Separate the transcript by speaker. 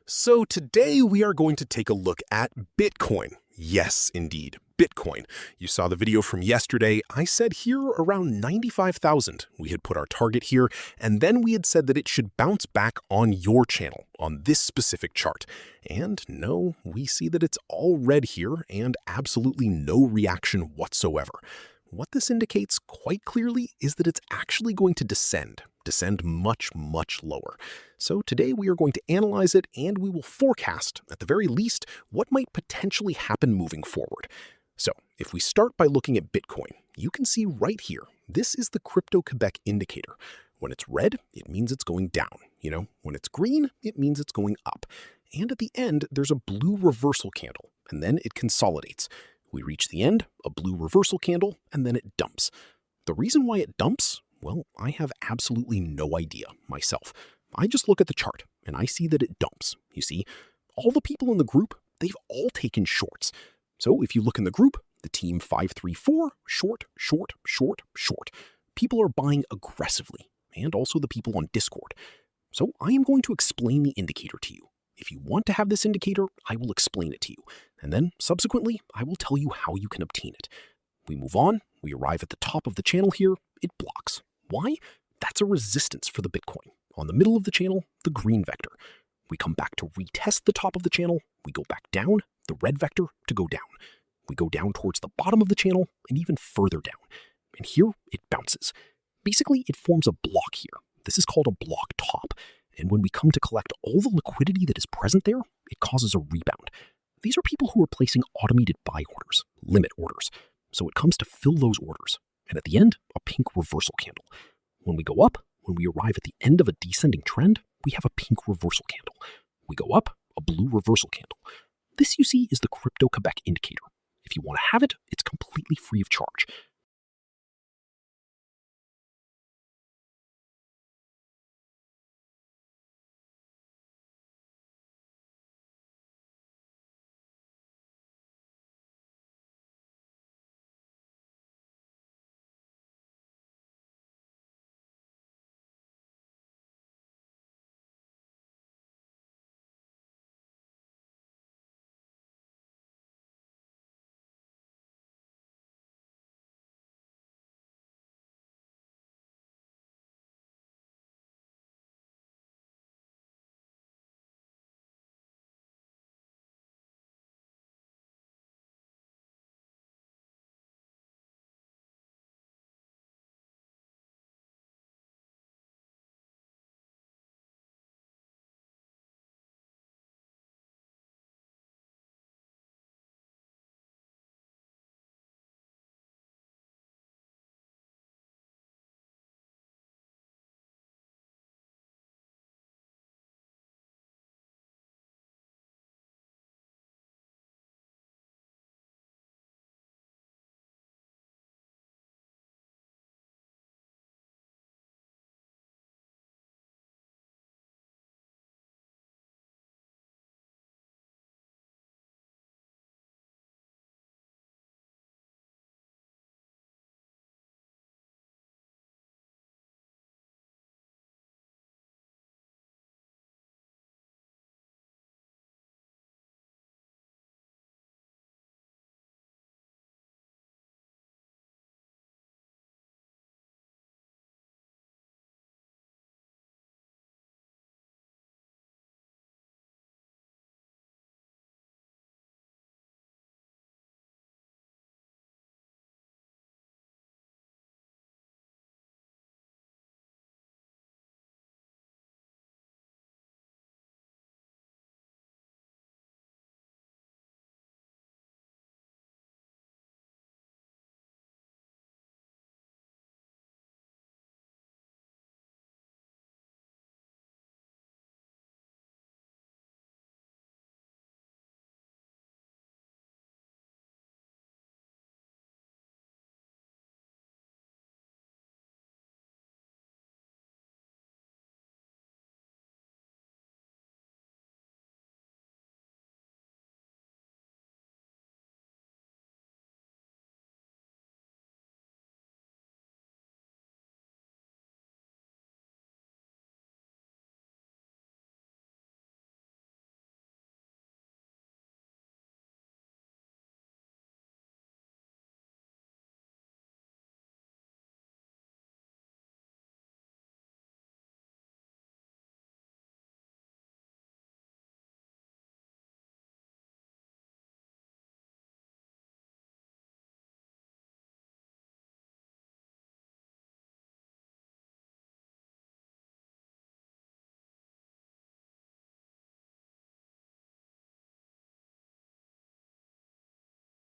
Speaker 1: So today we are going to take a look at Bitcoin. Yes, indeed, Bitcoin. You saw the video from yesterday. I said here around 95,000. We had put our target here, and then we had said that it should bounce back on your channel on this specific chart. And no, we see that it's all red here and absolutely no reaction whatsoever. What this indicates quite clearly is that it's actually going to descend much, much lower. So today we are going to analyze it and we will forecast, at the very least, what might potentially happen moving forward. So if we start by looking at Bitcoin, you can see right here, this is the Crypto-Quebec indicator. When it's red, it means it's going down. When it's green, it means it's going up. And at the end, there's a blue reversal candle, and then it consolidates. We reach the end, a blue reversal candle, and then it dumps. The reason why it dumps, well, I have absolutely no idea myself. I just look at the chart and I see that it dumps. You see, all the people in the group, they've all taken shorts. So if you look in the group, the team 534, short, short, short, short. People are buying aggressively, and also the people on Discord. So I am going to explain the indicator to you. If you want to have this indicator, I will explain it to you. And then subsequently, I will tell you how you can obtain it. We move on, we arrive at the top of the channel here, it blocks. Why? That's a resistance for the Bitcoin. On the middle of the channel, the green vector. We come back to retest the top of the channel, we go back down, the red vector to go down. We go down towards the bottom of the channel and even further down. And here it bounces. Basically, it forms a block here. This is called a block top. And when we come to collect all the liquidity that is present there, it causes a rebound. These are people who are placing automated buy orders, limit orders. So it comes to fill those orders. And at the end, a pink reversal candle. When we go up, when we arrive at the end of a descending trend, we have a pink reversal candle. We go up, a blue reversal candle. This, you see, is the Crypto-Quebec indicator. If you want to have it, it's completely free of charge.